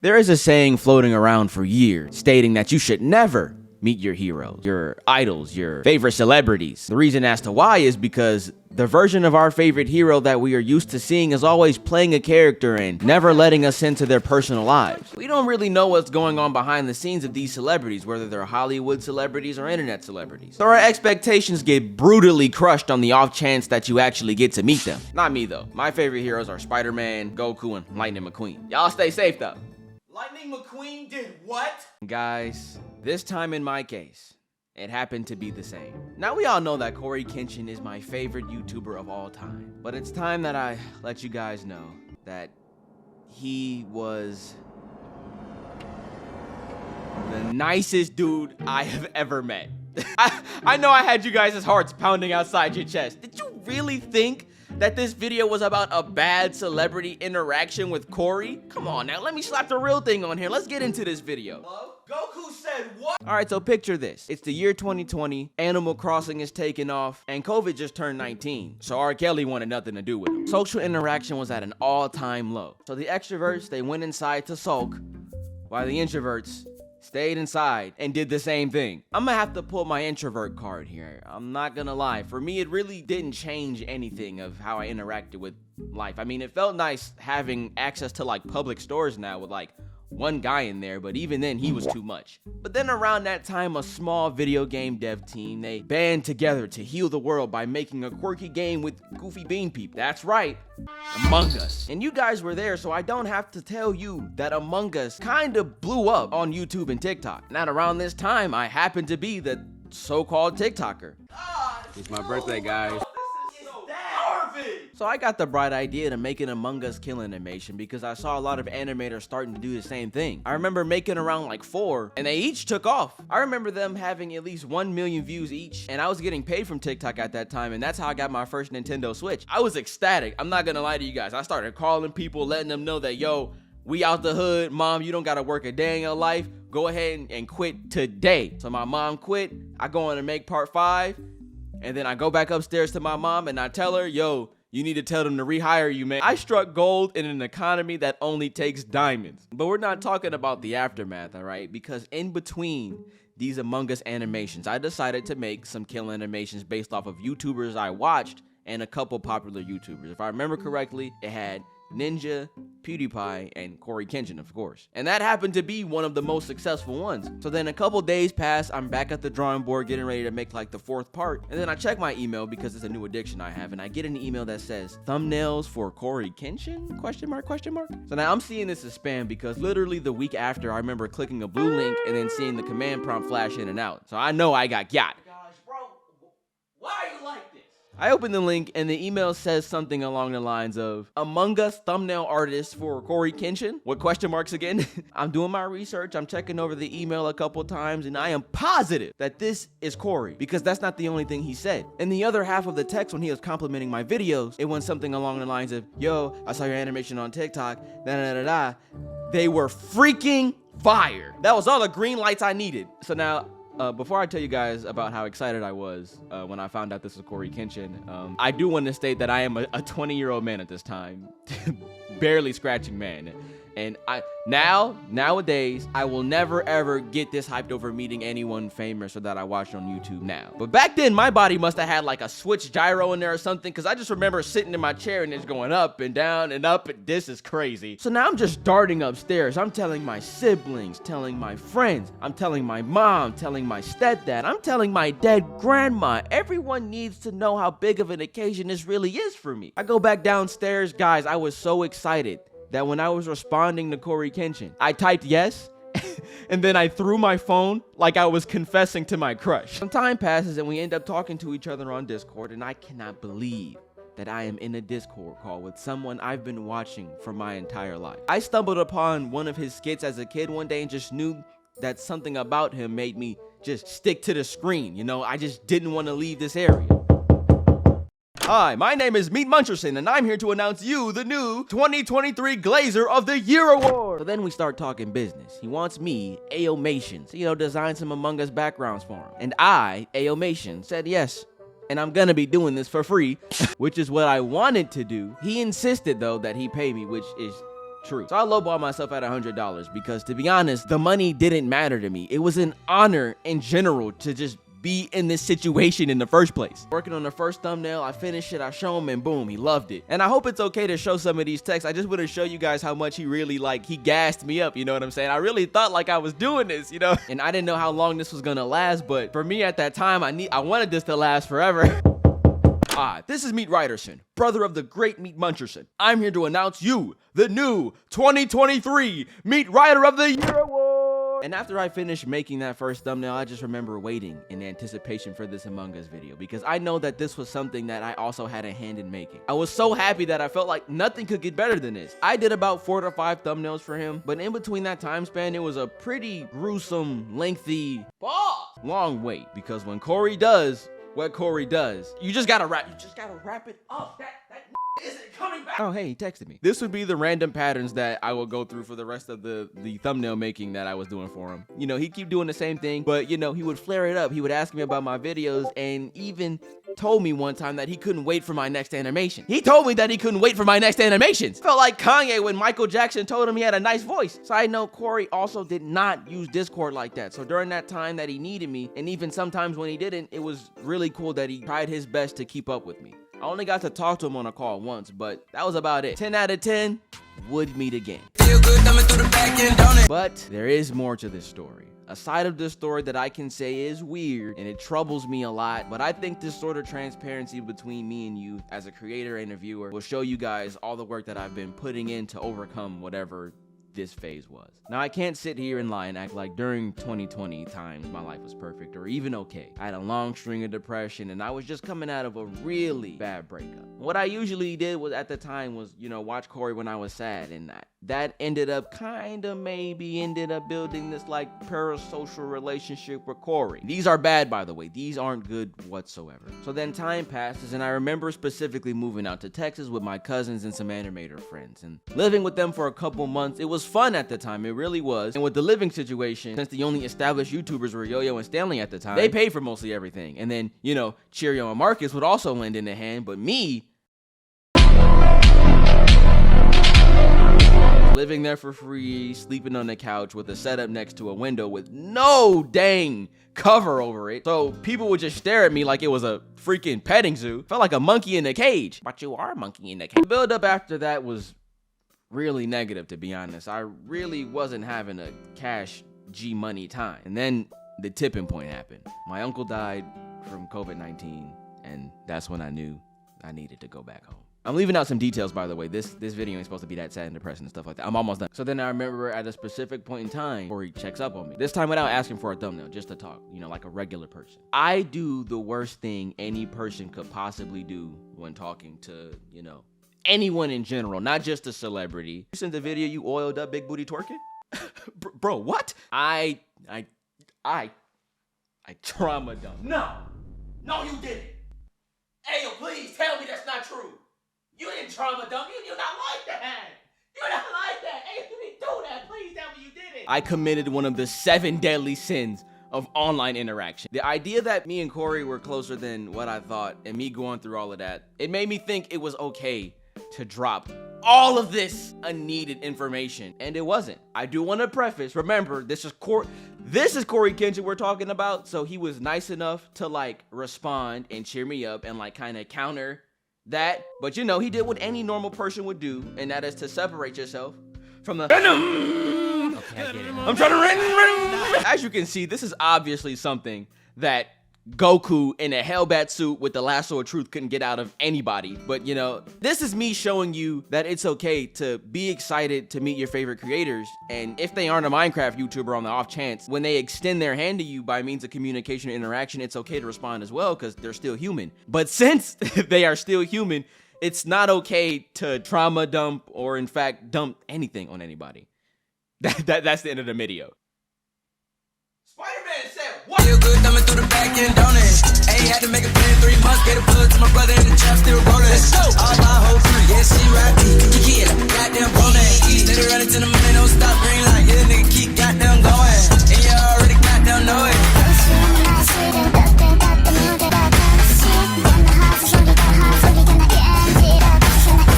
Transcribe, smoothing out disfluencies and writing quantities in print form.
There is a saying floating around for years stating that you should never meet your heroes, your idols, your favorite celebrities. The reason as to why is because the version of our favorite hero that we are used to seeing is always playing a character and never letting us into their personal lives. We don't really know what's going on behind the scenes of these celebrities, whether they're Hollywood celebrities or internet celebrities. So our expectations get brutally crushed on the off chance that you actually get to meet them. Not me though. My favorite heroes are Spider-Man, Goku, and Lightning McQueen. Y'all stay safe though. Lightning McQueen did what? Guys, this time in my case, it happened to be the same. Now we all know that CoryxKenshin is my favorite YouTuber of all time, but it's time that I let you guys know that he was the nicest dude I have ever met. I know I had you guys' hearts pounding outside your chest. Did you really think that this video was about a bad celebrity interaction with Cory? Come on now, let me slap the real thing on here. Let's get into this video. Hello? Goku said what? Alright, so picture this. It's the year 2020, Animal Crossing is taking off, and COVID just turned 19. So R. Kelly wanted nothing to do with him. Social interaction was at an all-time low. So the extroverts, they went inside to sulk, while the introverts stayed inside and did the same thing. I'm gonna have to pull my introvert card here. I'm not gonna lie. For me, it really didn't change anything of how I interacted with life. I mean, it felt nice having access to like public stores now with like one guy in there, but even then he was too much. But then around that time, a small video game dev team, they band together to heal the world by making a quirky game with goofy bean people. That's right, Among Us. And you guys were there, so I don't have to tell you that Among Us kind of blew up on YouTube and TikTok. And at around this time, I happened to be the so-called TikToker. It's my birthday, guys. So I got the bright idea to make an Among Us kill animation because I saw a lot of animators starting to do the same thing. I remember making around like 4 and they each took off. I remember them having at least 1 million views each, and I was getting paid from TikTok at that time, and that's how I got my first Nintendo Switch. I was ecstatic. I'm not gonna lie to you guys. I started calling people, letting them know that, yo, we out the hood. Mom, you don't gotta work a day in your life. Go ahead and quit today. So my mom quit. I go on and make part 5, and then I go back upstairs to my mom and I tell her, yo, you need to tell them to rehire you, man. I struck gold in an economy that only takes diamonds. But we're not talking about the aftermath, all right? Because in between these Among Us animations, I decided to make some kill animations based off of YouTubers I watched and a couple popular YouTubers. If I remember correctly, it had Ninja, PewDiePie, and CoryxKenshin, of course. And that happened to be one of the most successful ones. So then a couple days pass, I'm back at the drawing board getting ready to make like the 4th part. And then I check my email because it's a new addiction I have, and I get an email that says, thumbnails for CoryxKenshin? Question mark, question mark? So now I'm seeing this as spam because literally the week after, I remember clicking a blue link and then seeing the command prompt flash in and out. So I know I got got. Gosh, bro, why are you like this? I open the link and the email says something along the lines of Among Us thumbnail artist for CoryxKenshin. What question marks again? I'm doing my research. I'm checking over the email a couple times and I am positive that this is Cory because that's not the only thing he said. In the other half of the text when he was complimenting my videos, it went something along the lines of, yo, I saw your animation on TikTok, da-da-da-da. They were freaking fire. That was all the green lights I needed. So now, before I tell you guys about how excited I was when I found out this was CoryxKenshin, I do want to state that I am a 20-year-old man at this time, barely scratching man. And nowadays, I will never ever get this hyped over meeting anyone famous or that I watch on YouTube now. But back then, my body must have had like a switch gyro in there or something, because I just remember sitting in my chair and it's going up and down and up, and this is crazy. So now I'm just darting upstairs. I'm telling my siblings, telling my friends, I'm telling my mom, telling my stepdad, I'm telling my dead grandma. Everyone needs to know how big of an occasion this really is for me. I go back downstairs, guys. I was so excited that when I was responding to CoryxKenshin, I typed yes, and then I threw my phone like I was confessing to my crush. Some time passes and we end up talking to each other on Discord, and I cannot believe that I am in a Discord call with someone I've been watching for my entire life. I stumbled upon one of his skits as a kid one day and just knew that something about him made me just stick to the screen. You know, I just didn't want to leave this area. Hi, my name is Meat Muncherson, and I'm here to announce you the new 2023 Glazer of the Year Award. So then we start talking business. He wants me, Aeomationz, to, design some Among Us backgrounds for him. And I, Aeomationz, said yes. And I'm gonna be doing this for free, which is what I wanted to do. He insisted, though, that he pay me, which is true. So I lowballed myself at $100 because, to be honest, the money didn't matter to me. It was an honor in general to just be in this situation in the first place. Working on the first thumbnail, I finished it, I show him, and boom, he loved it. And I hope it's okay to show some of these texts. I just want to show you guys how much he really, he gassed me up, you know what I'm saying? I really thought I was doing this, you know? And I didn't know how long this was gonna last, but for me at that time, I wanted this to last forever. This is Meet Ryderson, brother of the great Meet Muncherson. I'm here to announce you, the new 2023 Meet Rider of the Year Award. And after I finished making that first thumbnail, I just remember waiting in anticipation for this Among Us video, because I know that this was something that I also had a hand in making. I was so happy that I felt like nothing could get better than this. I did about 4 to 5 thumbnails for him, but in between that time span, it was a pretty gruesome, lengthy, long wait, because when Cory does what Cory does, you just gotta wrap it up. That isn't coming back. Oh, hey, he texted me. This would be the random patterns that I will go through for the rest of the thumbnail making that I was doing for him. You know, he'd keep doing the same thing, but, you know, he would flare it up. He would ask me about my videos, and even told me one time that he couldn't wait for my next animation. He told me that he couldn't wait for my next animations. Felt like Kanye when Michael Jackson told him he had a nice voice. Side note, Cory also did not use Discord like that. So during that time that he needed me, and even sometimes when he didn't, it was really cool that he tried his best to keep up with me. I only got to talk to him on a call once, but that was about it. 10 out of 10, would meet again. Feel good coming through the back end, don't it? But there is more to this story. A side of this story that I can say is weird, and it troubles me a lot, but I think this sort of transparency between me and you as a creator and a viewer will show you guys all the work that I've been putting in to overcome whatever this phase was. Now, I can't sit here and lie and act like during 2020 times my life was perfect or even okay. I had a long string of depression, and I was just coming out of a really bad breakup. What I usually did was, at the time, was, you know, watch Cory when I was sad, and that ended up building this parasocial relationship with Cory. These are bad, by the way. These aren't good whatsoever. So then time passes, and I remember specifically moving out to Texas with my cousins and some animator friends, and living with them for a couple months. It was fun at the time, it really was. And with the living situation, since the only established YouTubers were Yo-Yo and Stanley at the time, they paid for mostly everything. And then, you know, Cheerio and Marcus would also lend in a hand, but me, living there for free, sleeping on the couch with a setup next to a window with no dang cover over it. So people would just stare at me like it was a freaking petting zoo. Felt like a monkey in a cage. But you are a monkey in a cage. The build up after that was really negative, to be honest. I really wasn't having a cash G money time. And then the tipping point happened. My uncle died from COVID-19, and that's when I knew I needed to go back home. I'm leaving out some details, by the way. This video ain't supposed to be that sad and depressing and stuff like that. I'm almost done. So then I remember at a specific point in time, Cory checks up on me. This time without asking for a thumbnail, just to talk, you know, like a regular person. I do the worst thing any person could possibly do when talking to, you know, anyone in general, not just a celebrity. You sent the video you oiled up big booty twerking? Bro, what? I trauma dumped. No, you didn't. Ayo, please tell me that's not true. You didn't trauma dump. You're not like that. You're not like that. Ayo, you didn't do that. Please tell me you didn't. I committed one of the 7 deadly sins of online interaction. The idea that me and Cory were closer than what I thought, and me going through all of that, it made me think it was okay to drop all of this unneeded information, and it wasn't. I do want to preface, remember, this is CoryxKenshin we're talking about, so he was nice enough to respond and cheer me up and kind of counter that, but you know, he did what any normal person would do, and that is to separate yourself from the venom. Okay, I get it. I'm trying to As you can see, this is obviously something that Goku in a Hellbat suit with the lasso of truth couldn't get out of anybody. But you know, this is me showing you that it's okay to be excited to meet your favorite creators, and if they aren't a Minecraft YouTuber on the off chance, when they extend their hand to you by means of communication or interaction, it's okay to respond as well, because they're still human. But since they are still human, it's not okay to trauma dump or in fact dump anything on anybody. That's the end of the video. Spider-Man said what? Feel good coming through the back end, don't it? Ain't had to make a plan 3 months, get a plug to my brother in the trap, still rolling. Let's go. All my whole crew, yeah, see right.